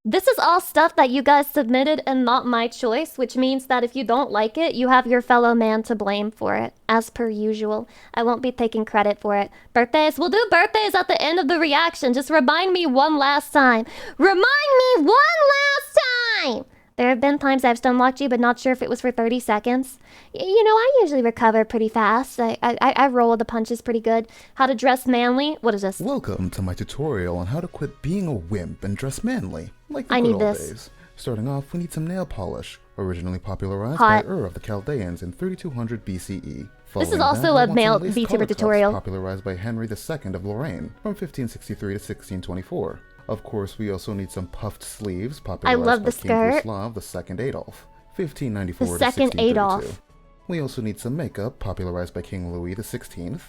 This is all stuff that you guys submitted and not my choice, which means that if you don't like it, you have your fellow man to blame for it, as per usual. I won't be taking credit for it. Birthdays? We'll do birthdays at the end of the reaction. Just remind me one last time. Remind me one last time! There have been times I've stonewalked you, but not sure if it was for 30 seconds. You know, I usually recover pretty fast. I roll the punches pretty good. How to dress manly? What is this? Welcome to my tutorial on how to quit being a wimp and dress manly, like the I good need old this. days. Starting off, we need some nail polish, originally popularized Hot. by of the Chaldeans in 3200 BCE. This is Following also that, a we want male some lace VTuber collar cuffs tutorial. popularized by Henry II of Lorraine from 1563 to 1624. Of course, we also need some puffed sleeves popularized love by the King skirt. Gustav II Adolf, 1594 The to second 1632. Adolf. We also need some makeup popularized by King Louis XVI.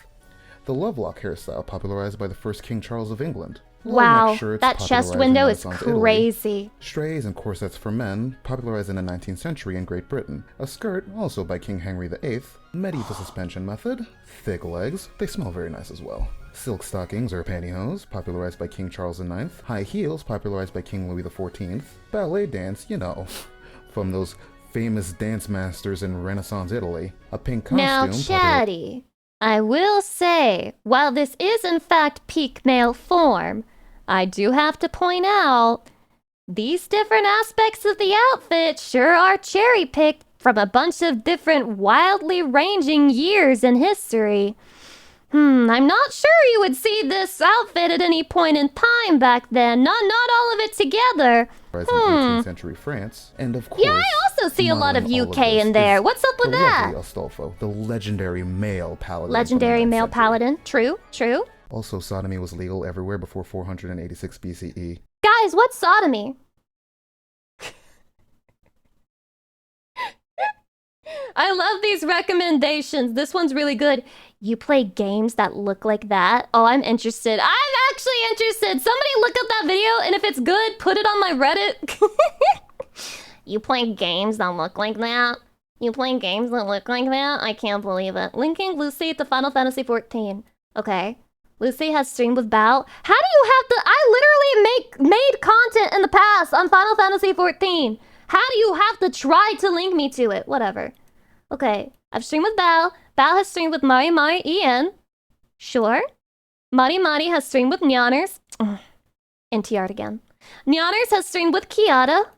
The lovelock hairstyle popularized by the first King Charles of England. Wow, Low-neck shirts that chest popularized in window is Renaissance Italy. crazy. Strays and corsets for men, popularized in the 19th century in Great Britain. A skirt, also by King Henry VIII. Medieval suspension method. Thick legs, they smell very nice as well. Silk stockings or pantyhose, popularized by King Charles IX. High heels, popularized by King Louis XIV. Ballet dance, you know, from those famous dance masters in Renaissance Italy. A pink costume. Now, Chatty, I will say, while this is in fact peak male form, I do have to point out, these different aspects of the outfit sure are cherry-picked from a bunch of different wildly ranging years in history. I'm not sure you would see this outfit at any point in time back then. Not all of it together. In 18th century France, and of course, Yeah, I also see a lot of modeling all UK this in there. is What's up with the that? lovely Astolfo, the legendary male paladin. from the Legendary 9th male century. paladin. True, true. Also, sodomy was legal everywhere before 486 BCE. Guys, what's sodomy? I love these recommendations. This one's really good. You play games that look like that? Oh, I'm interested. I'm actually interested. Somebody look up that video, and if it's good, put it on my Reddit. You play games that look like that? You play games that look like that? I can't believe it. Linking Lucy to Final Fantasy XIV. Okay. Lucy has streamed with Bao. How do you have to... I literally made content in the past on Final Fantasy XIV. How do you have to try to link me to it? Whatever. Okay. I've streamed with Bao. Bao has streamed with Mari Mari EN. Sure. Mari Mari has streamed with Nyaners. NTR'd again. Nyaners has streamed with Kiata.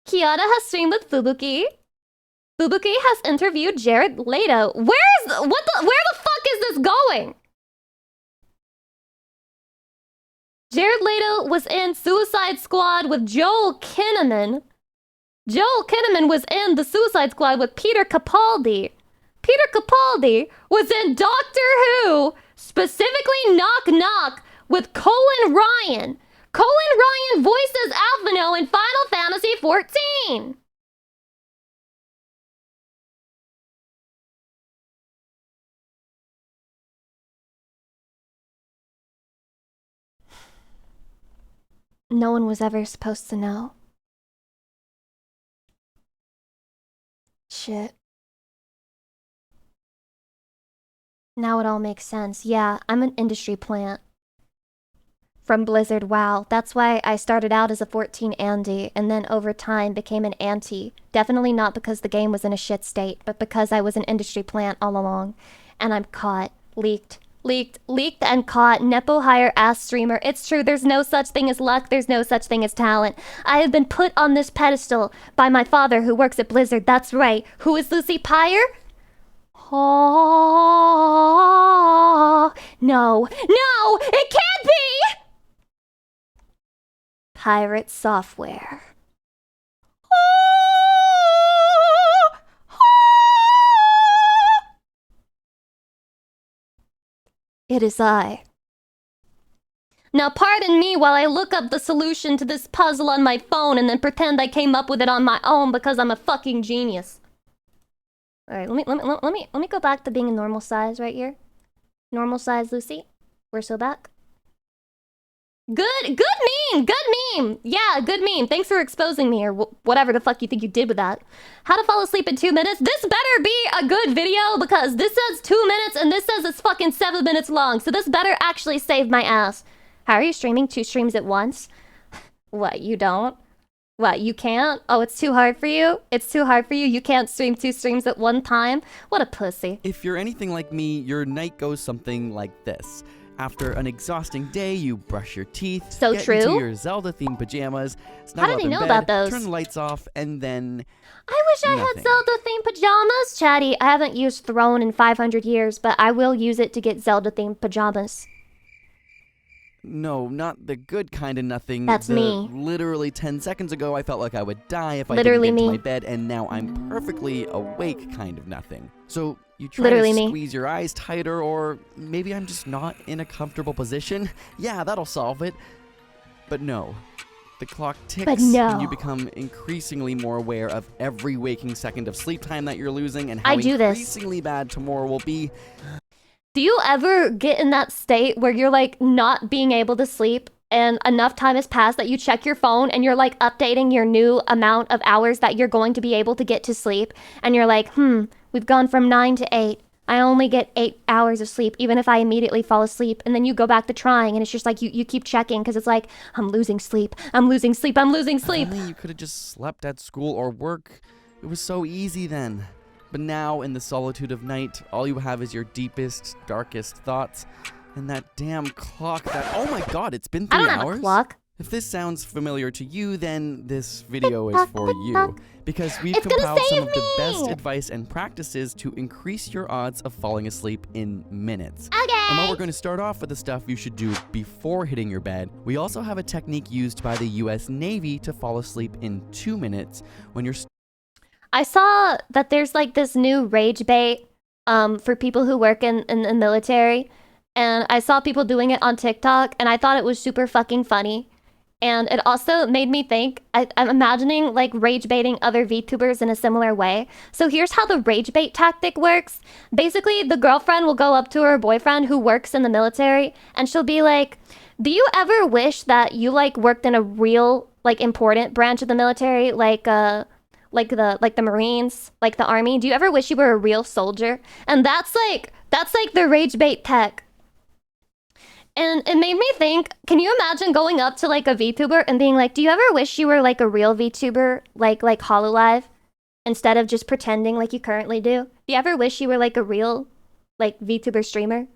Kiata has streamed with Fubuki. Fubuki has interviewed Jared Leto. Where the fuck is this going? Jared Leto was in Suicide Squad with Joel Kinnaman. Joel Kinnaman was in the Suicide Squad with Peter Capaldi. Peter Capaldi was in Doctor Who, specifically Knock Knock, with Colin Ryan. Colin Ryan voices Alphino in Final Fantasy XIV. No one was ever supposed to know. Shit. Now it all makes sense. Yeah, I'm an industry plant. From Blizzard, wow. That's why I started out as a 14 Andy, and then over time became an Anti. Definitely not because the game was in a shit state, but because I was an industry plant all along. And I'm caught, leaked and caught, Nepo hire ass streamer. It's true, there's no such thing as luck, there's no such thing as talent. I have been put on this pedestal by my father who works at Blizzard, that's right. Who is Lucy Pyre? Oh, no, it can't be! Pirate software. It is I. Now pardon me while I look up the solution to this puzzle on my phone and then pretend I came up with it on my own because I'm a fucking genius. Alright, let me go back to being a normal size right here. Normal size, Lucy. We're so back. Good meme! Yeah, good meme. Thanks for exposing me, or whatever the fuck you think you did with that. How to fall asleep in 2 minutes. This better be a good video, because this says 2 minutes, and this says it's fucking 7 minutes long, so this better actually save my ass. How are you streaming 2 streams at once? What, you don't? What, you can't? Oh, it's too hard for you? It's too hard for you? You can't stream 2 streams at one time? What a pussy. If you're anything like me, your night goes something like this. After an exhausting day, you brush your teeth, So get true. into your Zelda-themed pajamas, snuggle How did up he in know bed, about those? turn the lights off, and then... I wish I had Nothing. Zelda-themed pajamas. Chatty, I haven't used Throne in 500 years, but I will use it to get Zelda-themed pajamas. No, not the good kind of nothing. That's me. Literally 10 seconds ago, I felt like I would die if I Literally didn't get me. to my bed, and now I'm perfectly awake kind of nothing. So you try Literally to me. squeeze your eyes tighter, or maybe I'm just not in a comfortable position. Yeah, that'll solve it. But no. The clock ticks, no. and you become increasingly more aware of every waking second of sleep time that you're losing, and how I do this. increasingly bad tomorrow will be. Do you ever get in that state where you're like not being able to sleep and enough time has passed that you check your phone and you're like updating your new amount of hours that you're going to be able to get to sleep, and you're like, we've gone from 9 to 8. I only get 8 hours of sleep even if I immediately fall asleep. And then you go back to trying and it's just like you keep checking because it's like, I'm losing sleep. I'm losing sleep. I'm losing sleep. Only you could have just slept at school or work. It was so easy then. But now, in the solitude of night, all you have is your deepest, darkest thoughts. And that damn clock that... Oh my god, it's been 3 I don't hours? have a clock. If this sounds familiar to you, then this video is Tick-tock, for you. tick-tock. Because we've It's gonna compiled some save of the best me. advice and practices to increase your odds of falling asleep in minutes. And while Okay. we're going to start off with the stuff you should do before hitting your bed, we also have a technique used by the US Navy to fall asleep in 2 minutes when you're I saw that there's like this new rage bait for people who work in the military. And I saw people doing it on TikTok and I thought it was super fucking funny. And it also made me think, I'm imagining like rage baiting other VTubers in a similar way. So here's how the rage bait tactic works. Basically, the girlfriend will go up to her boyfriend who works in the military and she'll be like, do you ever wish that you like worked in a real like important branch of the military, like the Marines, like the Army? Do you ever wish you were a real soldier? And that's like the rage bait tech. And it made me think, can you imagine going up to like a VTuber and being like, do you ever wish you were like a real VTuber, like HoloLive, instead of just pretending like you currently do? Do you ever wish you were like a real like VTuber streamer?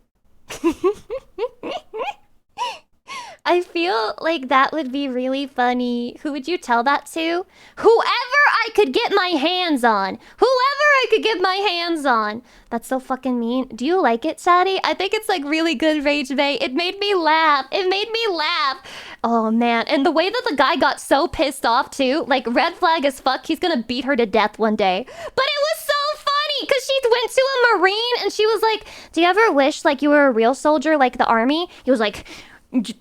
I feel like that would be really funny. Who would you tell that to? Whoever I could get my hands on. Whoever I could get my hands on. That's so fucking mean. Do you like it, Sadie? I think it's like really good rage bait. It made me laugh. It made me laugh. Oh man. And the way that the guy got so pissed off too, like red flag as fuck, he's gonna beat her to death one day. But it was so funny because she went to a Marine and she was like, do you ever wish like you were a real soldier like the Army? He was like,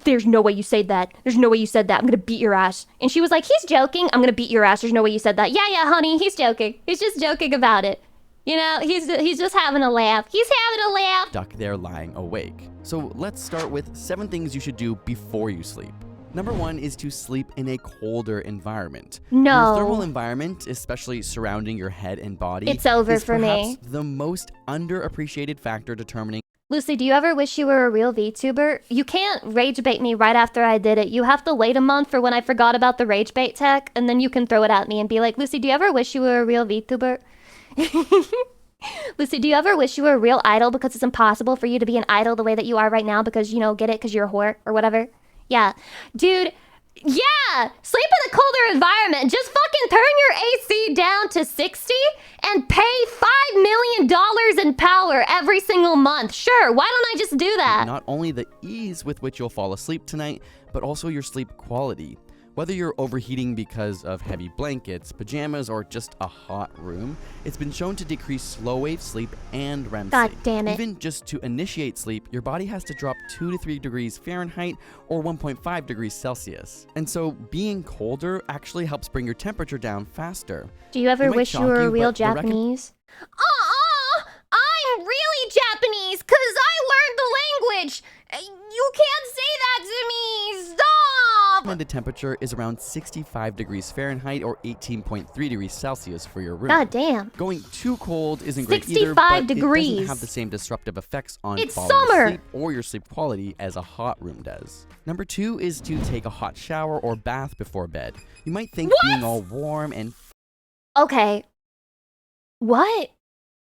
there's no way you said that. There's no way you said that. I'm gonna beat your ass. And she was like, he's joking. I'm gonna beat your ass. There's no way you said that. Yeah, honey, he's joking. He's just joking about it. You know, he's just having a laugh. He's having a laugh. stuck there lying awake. So let's start with 7 things you should do before you sleep. Number 1 is to sleep in a colder environment. No. Your thermal environment, especially surrounding your head and body, It's over is for me. perhaps the most underappreciated factor determining Lucy, do you ever wish you were a real VTuber? You can't rage bait me right after I did it. You have to wait a month for when I forgot about the rage bait tech, and then you can throw it at me and be like, Lucy, do you ever wish you were a real VTuber? Lucy, do you ever wish you were a real idol because it's impossible for you to be an idol the way that you are right now because, you know, get it, because you're a whore or whatever? Yeah. Dude, yeah! Sleep in a colder environment. Just fucking turn your AC down to 60 and pay $5 million in power every single month. Sure, why don't I just do that? not only the ease with which you'll fall asleep tonight, but also your sleep quality. Whether you're overheating because of heavy blankets, pajamas, or just a hot room, it's been shown to decrease slow wave sleep and REM God sleep. damn it. Even just to initiate sleep, your body has to drop 2 to 3 degrees Fahrenheit or 1.5 degrees Celsius. And so being colder actually helps bring your temperature down faster. Do you ever It might wish you shock were a you, real but the Japanese? I'm really Japanese because I learned the language. You can't say that to me. Stop. recommended temperature is around 65 degrees Fahrenheit or 18.3 degrees Celsius for your room. God damn. Going too cold isn't great either, 65 but it degrees. doesn't have the same disruptive effects on It's falling summer. asleep or your sleep quality as a hot room does. Number 2 is to take a hot shower or bath before bed. You might think being all warm and Okay. What?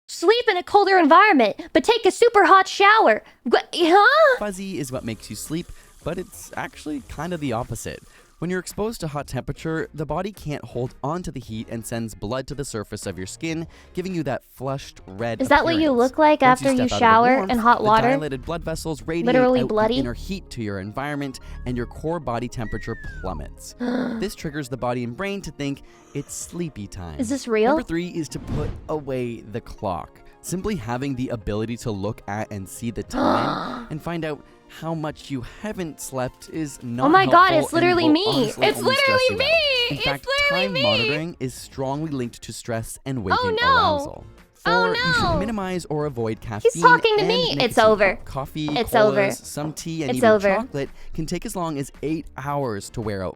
Sleep in a colder environment, but take a super hot shower. Huh? fuzzy is what makes you sleep, but it's actually kind of the opposite. When you're exposed to hot temperature, the body can't hold on to the heat and sends blood to the surface of your skin, giving you that flushed red Is that what you appearance. look like Once after you step out of the shower warmth, in hot water? The dilated blood vessels radiate Literally out bloody? the inner heat to your environment, and your core body temperature plummets. This triggers the body and brain to think it's sleepy time. Is this real? Number 3 is to put away the clock. Simply having the ability to look at and see the time and find out how much you haven't slept is not Oh my god, helpful it's and literally will me. honestly It's only stress literally you me. out. In It's fact, literally time me. monitoring is strongly linked to stress and waking Oh, no. arousal. Oh, You should no. minimize or avoid caffeine. He's talking to and me. It's nicotine. over. Coffee, It's colas, over. some tea, and It's even over. chocolate can take as long as 8 hours to wear out.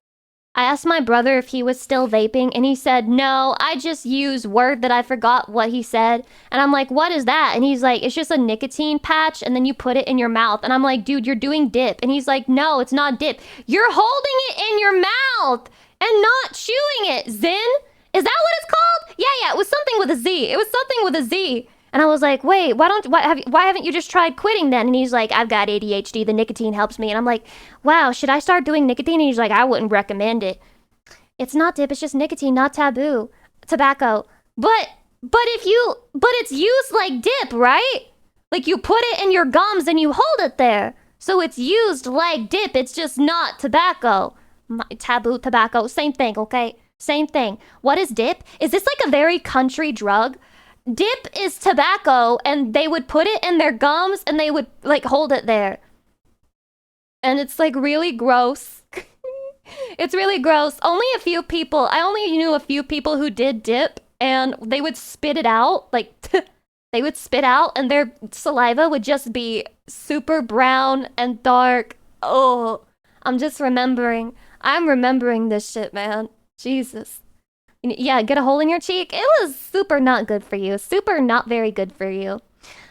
I asked my brother if he was still vaping, and he said, no, I just use word that I forgot what he said. And I'm like, what is that? And he's like, it's just a nicotine patch, and then you put it in your mouth. And I'm like, dude, you're doing dip. And he's like, no, it's not dip. You're holding it in your mouth and not chewing it. Zin? Is that what it's called? Yeah, it was something with a Z. It was something with a Z. And I was like, wait, why haven't you just tried quitting then? And he's like, I've got ADHD. The nicotine helps me. And I'm like, wow, should I start doing nicotine? And he's like, I wouldn't recommend it. It's not dip. It's just nicotine, not taboo. Tobacco. But it's used like dip, right? Like you put it in your gums and you hold it there. So it's used like dip. It's just not tobacco. Taboo tobacco. Same thing, okay? Same thing. What is dip? Is this like a very country drug? Dip is tobacco, and they would put it in their gums, and they would, like, hold it there. And it's, like, really gross. It's really gross. I only knew a few people who did dip, and they would spit it out. Like, they would spit out, and their saliva would just be super brown and dark. Oh, I'm remembering this shit, man. Jesus. Yeah, get a hole in your cheek. It was super not good for you. Super not very good for you.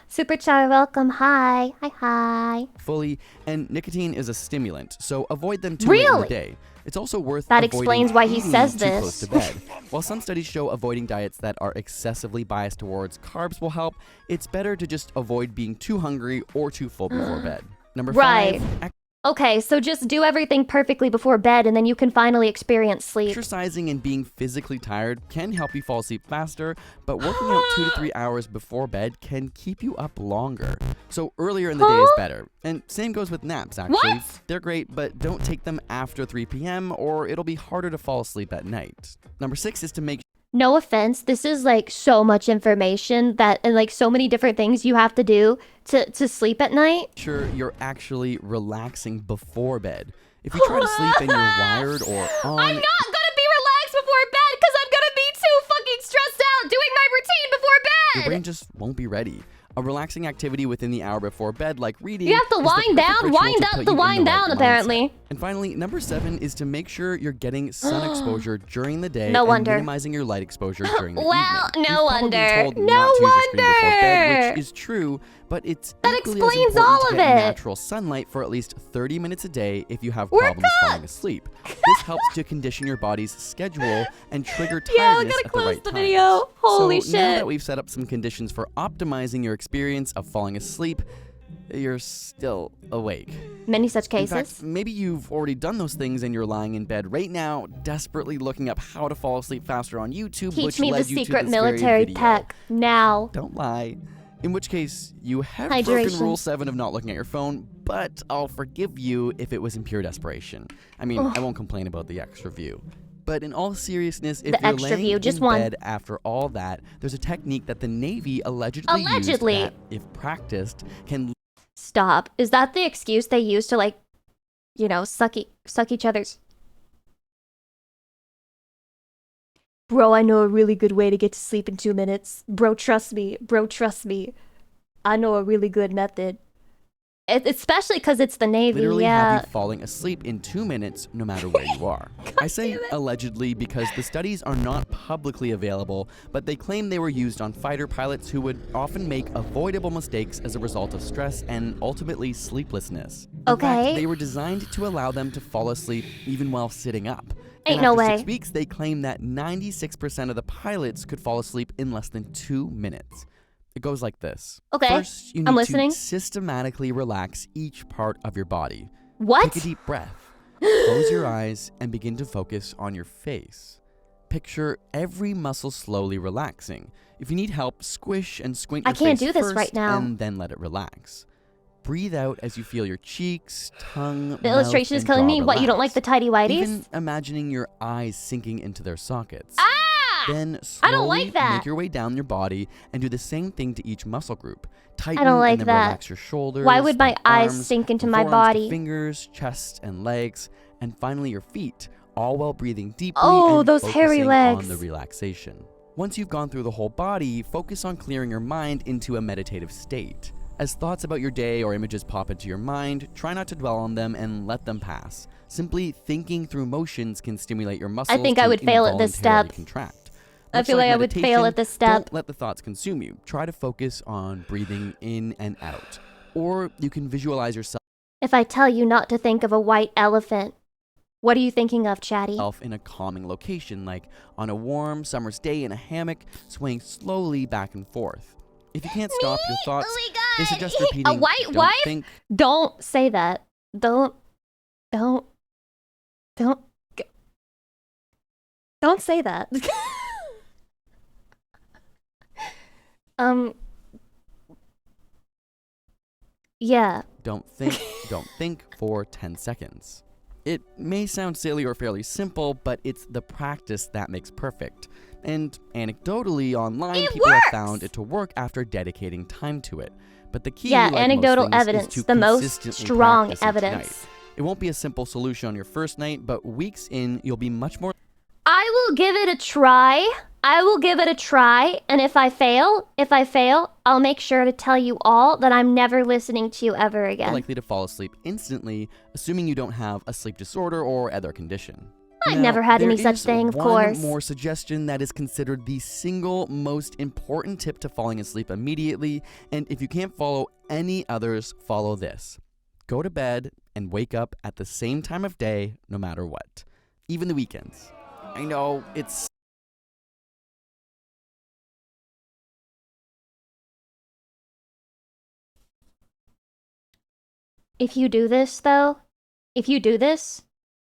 Super Char, welcome. Hi. Hi. Fully, and nicotine is a stimulant, so avoid them too late in the Really? day. It's also worth That avoiding explains why he eating says too this. close to bed. While some studies show avoiding diets that are excessively biased towards carbs will help, it's better to just avoid being too hungry or too full before bed. Number Right. 5, Okay, so just do everything perfectly before bed, and then you can finally experience sleep. exercising and being physically tired can help you fall asleep faster, but working out 2 to 3 hours before bed can keep you up longer. So earlier in the day is better. And same goes with naps, actually. What? They're great, but don't take them after 3 p.m. or it'll be harder to fall asleep at night. Number 6 is to make No offense, this is like so much information and like so many different things you have to do to sleep at night. sure you're actually relaxing before bed. If you try to sleep and you're wired or on, I'm not gonna be relaxed before bed because I'm gonna be too fucking stressed out doing my routine before your bed. brain just won't be ready. A relaxing activity within the hour before bed, like reading, You have to is the wind perfect down, ritual wind to up put the you in wind the right down, mindset. apparently. And finally, number 7 is to make sure you're getting sun exposure during the day No and wonder. minimizing your light exposure during the Well, evening. no You've probably been wonder. told No not to use your screen before bed, wonder. which is true, but it's That equally explains as important all to of get it. natural sunlight for at least 30 minutes a day if you have We're problems falling cooked. asleep. This helps to condition your body's schedule and trigger Yeah, I tiredness gotta at the close right the times. video. Holy so now shit. that we've set up some conditions for optimizing your experience of falling asleep, you're still awake. Many such In cases. fact, maybe you've already done those things and you're lying in bed right now, desperately looking up how to fall asleep faster on YouTube, Teach which me the led you to secret this very military video. tech now. Don't lie. In which case, you have broken Hydration. Rule 7 of not looking at your phone, but I'll forgive you if it was in pure desperation. I mean, I won't complain about the extra view. But in all seriousness, if The you're extra laying view, just in one. bed after all that, there's a technique that the Navy allegedly Allegedly. used that, if practiced, can Stop. Is that the excuse they use to, like, you know, suck each other's? Bro, I know a really good way to get to sleep in 2 minutes. Bro, trust me. Bro, trust me. I know a really good method. Especially because it's the Navy, Literally yeah. have you falling asleep in 2 minutes no matter where you are. I say allegedly because the studies are not publicly available, but they claim they were used on fighter pilots who would often make avoidable mistakes as a result of stress and ultimately sleeplessness. In fact, they were designed to allow them to fall asleep even while sitting up. Ain't And no after way. 6 weeks, they claim that 96% of the pilots could fall asleep in less than 2 minutes. It goes like this. Okay, First, you I'm need listening. to systematically relax each part of your body. What? Take a deep breath. Close your eyes and begin to focus on your face. Picture every muscle slowly relaxing. If you need help, squish and squint your face I can't do this first right now. and then let it relax. Breathe out as you feel your cheeks, tongue, The illustration is killing me. What, you don't like the tidy whities? Even imagining your eyes sinking into their sockets. Ah! Then I don't slowly like that. make your way down your body and do the same thing to each muscle group. Tighten I don't like and then that. relax your shoulders. Why would my then eyes arms, sink into from my forearms to body? fingers, chest, and legs, and finally your feet, all while breathing deeply Oh, and those hairy focusing legs. on the relaxation. Once you've gone through the whole body, focus on clearing your mind into a meditative state. As thoughts about your day or images pop into your mind, try not to dwell on them and let them pass. Simply thinking through motions can stimulate your muscles I think I would fail at this involuntarily step. contract. I Much feel like I would fail meditation, at this step. Don't let the thoughts consume you. Try to focus on breathing in and out. Or you can visualize yourself If I tell you not to think of a white elephant, what are you thinking of, Chatty? in a calming location, like on a warm summer's day in a hammock, swaying slowly back and forth. If you can't stop your thoughts, Oh my they God. suggest repeating, A white "Don't wife? think, Don't say that. Don't say that. Yeah. don't think for 10 seconds. It may sound silly or fairly simple, but it's the practice that makes perfect. And anecdotally, online, It people have works! found it to work after dedicating time to it. But the key, Yeah, like most anecdotal things, is evidence, to the most consistently strong practice each evidence. night. It won't be a simple solution on your first night, but weeks in, you'll be much more I will give it a try. And if I fail, I'll make sure to tell you all that I'm never listening to you ever again. likely to fall asleep instantly, assuming you don't have a sleep disorder or other condition. I've Now, never had any there such is thing, of one course. more suggestion that is considered the single most important tip to falling asleep immediately, and if you can't follow any others, follow this. Go to bed and wake up at the same time of day, no matter what. Even the weekends. I know, it's If you do this, though,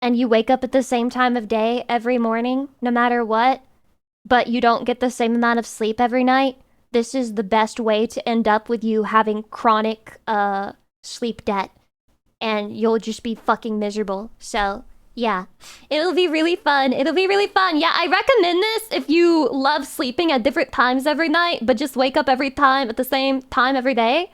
and you wake up at the same time of day every morning, no matter what, but you don't get the same amount of sleep every night, this is the best way to end up with you having chronic sleep debt. And you'll just be fucking miserable. So, yeah. It'll be really fun. Yeah, I recommend this if you love sleeping at different times every night, but just wake up every time at the same time every day.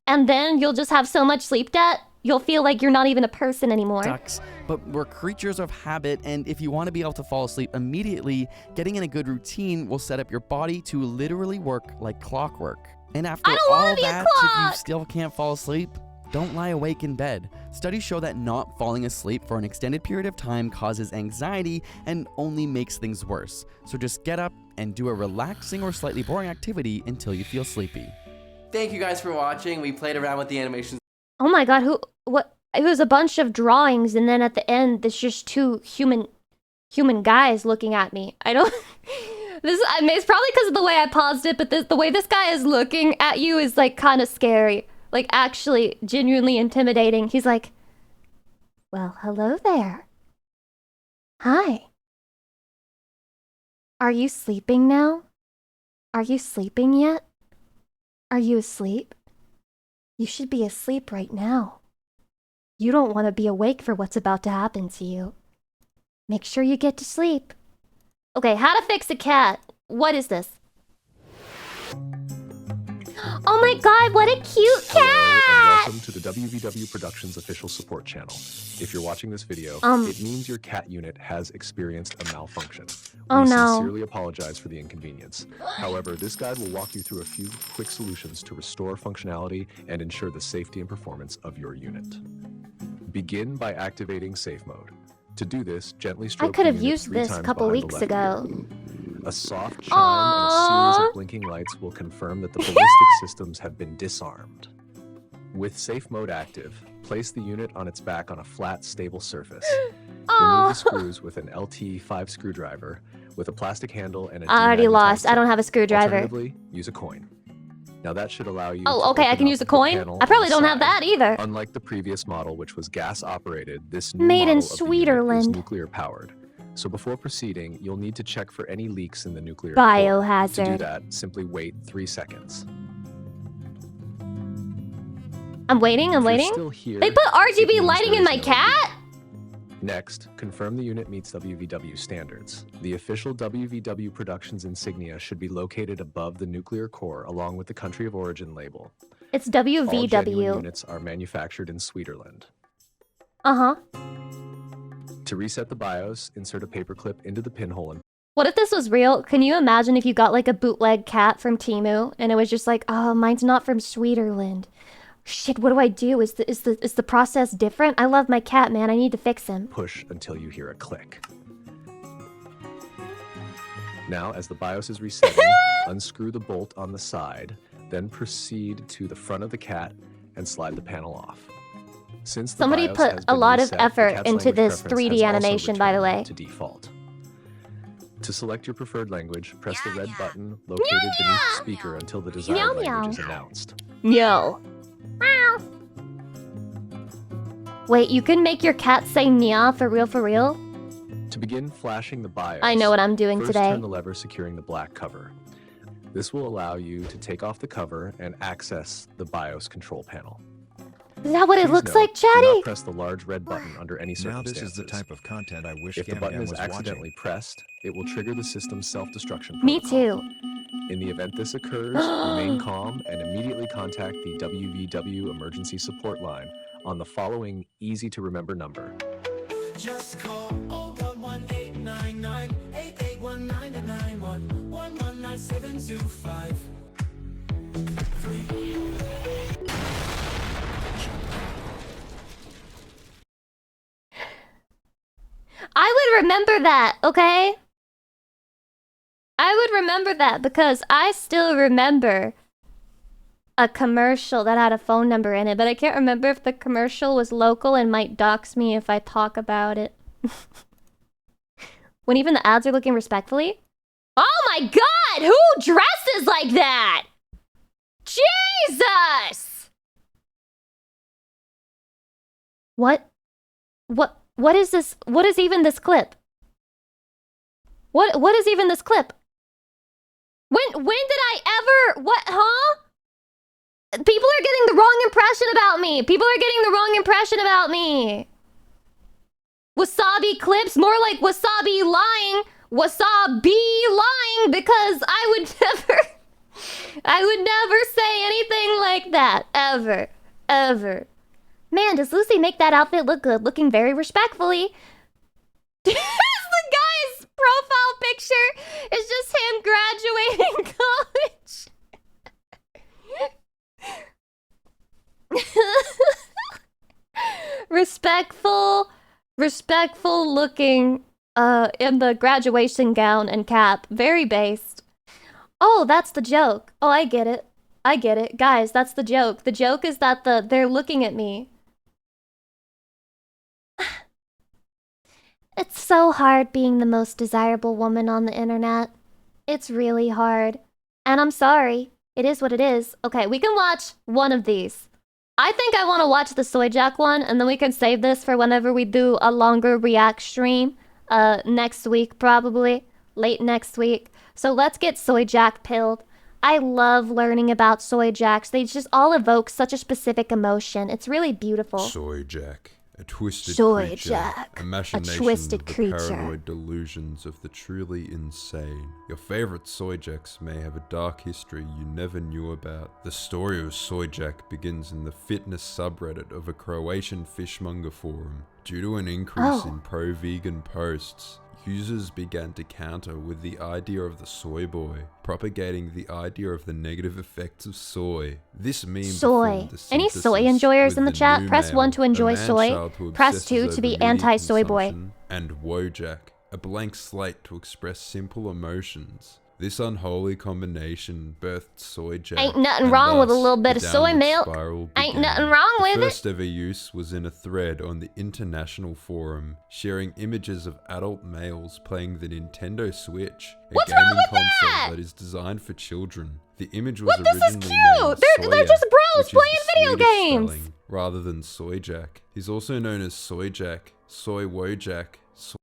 And then you'll just have so much sleep debt, you'll feel like you're not even a person anymore. sucks, but we're creatures of habit, and if you want to be able to fall asleep immediately, getting in a good routine will set up your body to literally work like clockwork. And after I don't wanna all be a that, if you clock! still can't fall asleep, don't lie awake in bed. Studies show that not falling asleep for an extended period of time causes anxiety and only makes things worse. So just get up and do a relaxing or slightly boring activity until you feel sleepy. Thank you guys for watching. We played around with the animations. Oh my god, what? It was a bunch of drawings, and then at the end, there's just two human guys looking at me. I don't... I mean, it's probably because of the way I paused it, but the way this guy is looking at you is, like, kind of scary. Like, actually, genuinely intimidating. He's like, well, hello there. Hi. Are you sleeping now? Are you sleeping yet? Are you asleep? You should be asleep right now. You don't want to be awake for what's about to happen to you. Make sure you get to sleep. Okay, how to fix a cat. What is this? Oh my god, what a cute Hello cat! and welcome to the WVW Productions official support channel. If you're watching this video, it means your cat unit has experienced a malfunction. Oh We no. sincerely apologize for the inconvenience. However, this guide will walk you through a few quick solutions to restore functionality and ensure the safety and performance of your unit. Begin by activating safe mode. To do this, gently I stroke could the have unit used 3 this a times couple behind the weeks left ago. ear. A soft chime and a series Aww. of blinking lights will confirm that the ballistic systems have been disarmed. With safe mode active, place the unit on its back on a flat, stable surface. Remove the Aw. screws with an LT5 screwdriver with a plastic handle and a I already demagnetized lost. I tip. don't have a screwdriver. Alternatively, use a coin. Now that should allow you to Oh, okay, I open can up use a the coin? panel I on probably the don't have side. that either. Unlike the previous model, which was gas-operated, this new Made in model of the unit is Sweeterland. nuclear-powered. So before proceeding, you'll need to check for any leaks in the nuclear Biohazard. core. To do that, simply wait 3 seconds. I'm waiting, I'm If you're waiting. still here, They put it RGB means lighting there in is my no cat? Next, confirm the unit meets WVW standards. The official WVW Productions insignia should be located above the nuclear core along with the country of origin label. It's All genuine WVW. units are manufactured in Sweeterland. Uh-huh. To reset the BIOS, insert a paperclip into the pinhole and What if this was real? Can you imagine if you got like a bootleg cat from Temu and it was just like, oh, mine's not from Sweeterland. Shit, what do I do? Is the process different? I love my cat, man. I need to fix him. push until you hear a click. Now, as the BIOS is resetting, unscrew the bolt on the side, then proceed to the front of the cat and slide the panel off. Since the Somebody BIOS put has a been lot of reset, the effort cat's into language this preference 3D has also animation, by the returned way. to default. To select your preferred language, press the red button located beneath the speaker until the desired Meow, language is meow. announced. No. Wait, you can make your cat say meow for real, for real? To begin flashing the BIOS, I know what I'm doing first today. turn the lever securing the black cover. This will allow you to take off the cover and access the BIOS control panel. Is that what it Please looks note, like, do Chatty? not press the large red button under any Now circumstances. this is the type of content I wish If the Gam button Gam is was accidentally pressed, it will trigger the system's self-destruction Me protocol. too. In the event this occurs, remain calm and immediately contact the WVW emergency support line on the following easy-to-remember number. Just call 011-899 8819 119725. I would remember that, okay? I would remember that because I still remember a commercial that had a phone number in it, but I can't remember if the commercial was local and might dox me if I talk about it. When even the ads are looking respectfully? Oh my god! Who dresses like that? Jesus! What is this? What is even this clip? What is even this clip? When did I ever what, huh? People are getting the wrong impression about me. People are getting the wrong impression about me. Wasabi clips, more like wasabi lying. Wasabi lying because I would never say anything like that. Ever. Ever. Man, does Lucy make that outfit look good? Looking very respectfully. The guy's profile picture is just him graduating college. Respectful looking in the graduation gown and cap. Very based. Oh, that's the joke. Oh, I get it. I get it. Guys, that's the joke. The joke is that they're looking at me. It's so hard being the most desirable woman on the internet. It's really hard. And I'm sorry. It is what it is. Okay, we can watch one of these. I think I want to watch the Soyjak one, and then we can save this for whenever we do a longer react stream. Next week, probably. Late next week. So let's get Soyjak pilled. I love learning about Soyjaks. They just all evoke such a specific emotion. It's really beautiful. Soyjak, A twisted creature, Soyjak, a a machination twisted of the creature. paranoid delusions of the truly insane. Your favorite Soyjaks may have a dark history you never knew about. The story of Soyjak begins in the fitness subreddit of a Croatian fishmonger forum. Due to an increase in pro-vegan posts, users began to counter with the idea of the soy boy, propagating the idea of the negative effects of soy. This meme Soy. performed a Any soy synthesis enjoyers with in the chat? new Press male, 1 to enjoy a soy. man-child who Press obsesses 2 to over be media anti-soy boy. consumption, and Wojak, a blank slate to express simple emotions. This unholy combination birthed Soyjak. Ain't nothing and wrong with a thus little bit the of soy downward milk. spiral Ain't began. nothing wrong The with it. first ever use was in a thread on the International Forum, sharing images of adult males playing the Nintendo Switch, a What's wrong gaming with console that? that is designed for children. The image was This is originally cute. named They're just Soyjak, bros which is playing the video Swedish games. spelling, rather than Soyjak. He's also known as Soyjak, Soy Wojak,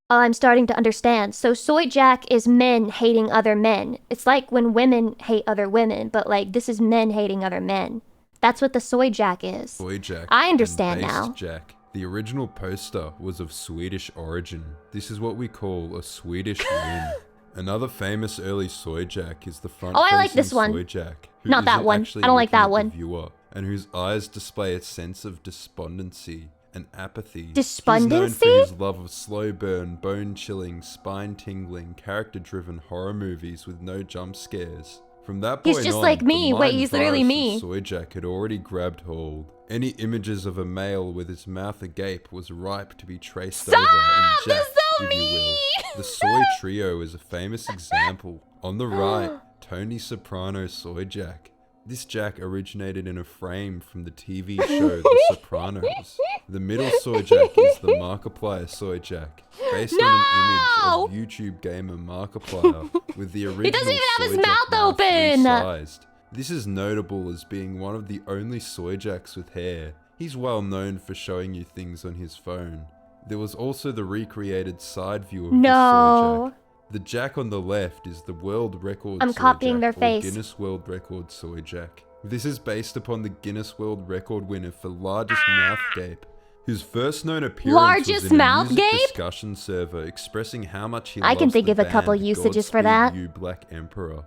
Oh, I'm starting to understand. So Soyjak is men hating other men. It's like when women hate other women, but like this is men hating other men. That's what the Soyjak is. Soyjak, I understand and now. Based Jack. The original poster was of Swedish origin. This is what we call a Swedish win. Another famous early Soyjak is the front. Oh, I like this one. Soyjak, who Not that isn't one. actually I don't like looking that at the one. Viewer, and whose eyes display a sense of despondency and apathy. Despondency? He's known for his love of slow burn, bone-chilling, spine-tingling, character-driven horror movies with no jump scares. From that point He's just on, like the me. Wait, mind he's literally virus me. of Soyjak had already grabbed hold. Any images of a male with his mouth agape was ripe to be traced over and Stop! jacked, That's so if you will. The Soy Trio is a famous example. On the right, Tony Soprano Soyjak. This Jack originated in a frame from the TV show The Sopranos. The middle Soyjak is the Markiplier Soyjak, based on an image of YouTube gamer Markiplier, with the original doesn't even have his Soyjak mouth open! resized. This is notable as being one of the only Soyjaks with hair. He's well known for showing you things on his phone. There was also the recreated side view of the Soyjak. The Jack on the left is the world record I'm copying Soyjak, their or face. Guinness World Record Soyjak. This is based upon the Guinness World Record winner for largest mouth gape, whose first known appearance Largest was in a mouth music gape? discussion server expressing how much he I can loves think the of a couple band usages for Godspeed that. You Black Emperor.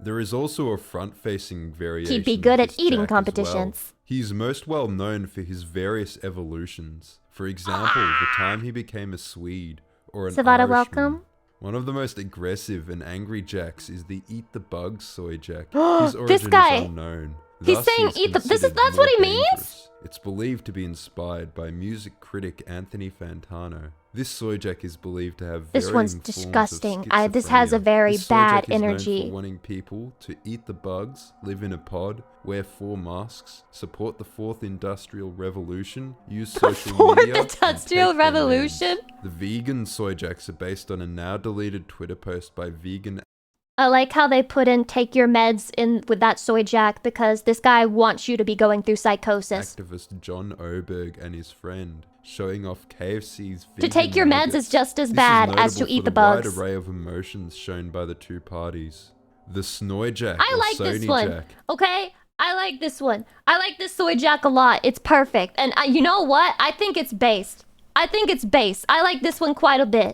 There is also a front-facing variation. He'd be good of at this eating Jack as well. competitions. He's most well known for his various evolutions. For example, the time he became a Swede or an Savannah, Irishman. welcome. One of the most aggressive and angry Jacks is the Eat the Bugs Soyjak. His origin This guy. is unknown. He's Thus, saying is eat the- this is- considered that's what more he means? dangerous. It's believed to be inspired by music critic Anthony Fantano. This Soyjak is believed to have This varying one's forms of disgusting. This has a schizophrenia. very This bad Soyjak is known energy. for wanting people to eat the bugs, live in a pod, wear 4 masks, support the 4th Industrial Revolution, use social Fourth media, and Industrial take their Revolution? names. The vegan Soyjaks are based on a now deleted Twitter post by vegan I like how they put in take your meds in with that Soyjak because this guy wants you to be going through psychosis. activist John Oberg and his friend, showing off KFC's To vegan take your meds nuggets. is just as This is bad as notable to eat for the wide bugs. array of emotions shown by the two parties. The Snoyjak I or like this Sony one. Jack. Okay? I like this one. I like this Soyjak a lot. It's perfect. And you know what? I think it's based. I think it's based. I like this one quite a bit.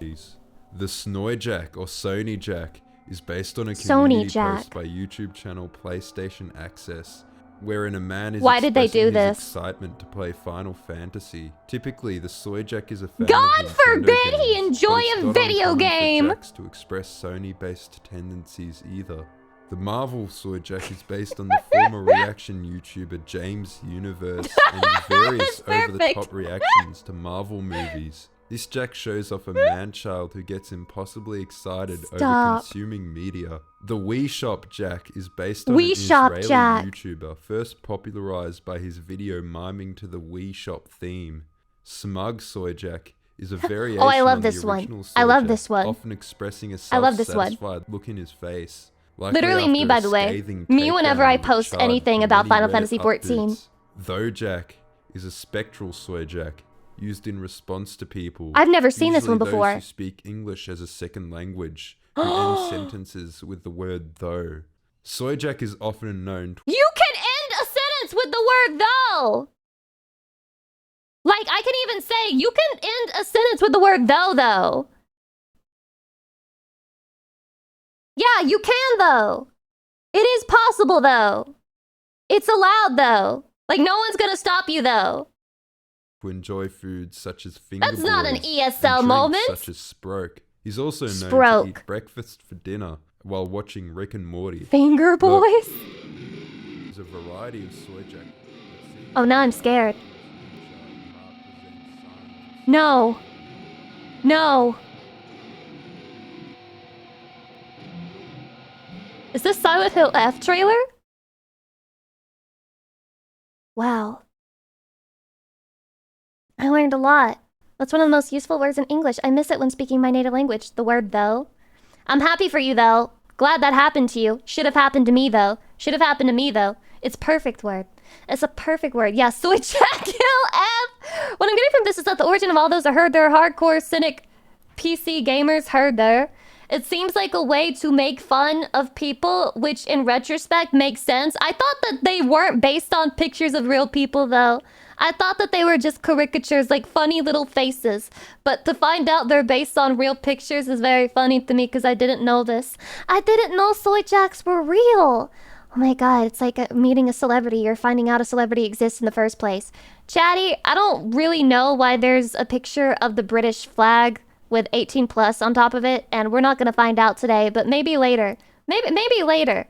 The Snoyjak or Sony Jack is based on a Sony community Jack. post by YouTube channel PlayStation Access, wherein a man is Why did they do expressing his this? excitement to play Final Fantasy. Typically, the Soyjak is a fan God of Nintendo forbid he games, enjoy but it's a not video uncommon for game. Jacks to express Sony-based tendencies either. The Marvel Soyjak is based on the former reaction YouTuber James Universe and his various That's over-the-top reactions to Marvel movies. This Jack shows off a man-child who gets impossibly excited over Stop. consuming media. The Wii Shop Jack is based on Wii an Shop Israeli Jack. YouTuber first popularized by his video miming to the Wii Shop theme. Smug Soyjak is a variation I love on this the one. original I love Soyjak, this one. often expressing a I love this one. self-satisfied look in his face. Likely Literally me, after by a the way. scathing Me whenever takedown I of a post chart anything from about many Final Reddit Fantasy XIV. updates. Though Jack is a spectral Soyjak used in response to people. I've never seen this usually one before. Those who speak English as a second language who end sentences with the word though. Soyjak is often known You can end a sentence with the word though. Like, I can even say, you can end a sentence with the word though. Yeah, you can, though. It is possible, though. It's allowed, though. Like, no one's gonna stop you, though. To enjoy foods such as finger That's not an boys ESL and moment. drinks such as Sproke. He's also known to Sproke. eat breakfast for dinner while watching Rick and Morty. Finger boys? There's a variety of Soyjak. Oh, now I'm scared. No. No. Is this Silent Hill F trailer? Wow. I learned a lot. That's one of the most useful words in English. I miss it when speaking my native language. The word though. I'm happy for you though. Glad that happened to you. Should have happened to me though. Should have happened to me though. It's perfect word. It's a perfect word. Yeah, Soyjak Hill F. What I'm getting from this is that the origin of all those are heard there hardcore cynic PC gamers heard there. It seems like a way to make fun of people, which in retrospect makes sense. I thought that they weren't based on pictures of real people though. I thought that they were just caricatures, like funny little faces. But to find out they're based on real pictures is very funny to me because I didn't know this. I didn't know Soyjaks were real. Oh my god, it's like meeting a celebrity or finding out a celebrity exists in the first place. Chatty, I don't really know why there's a picture of the British flag with 18 plus on top of it, and we're not gonna find out today, but maybe later. Maybe later.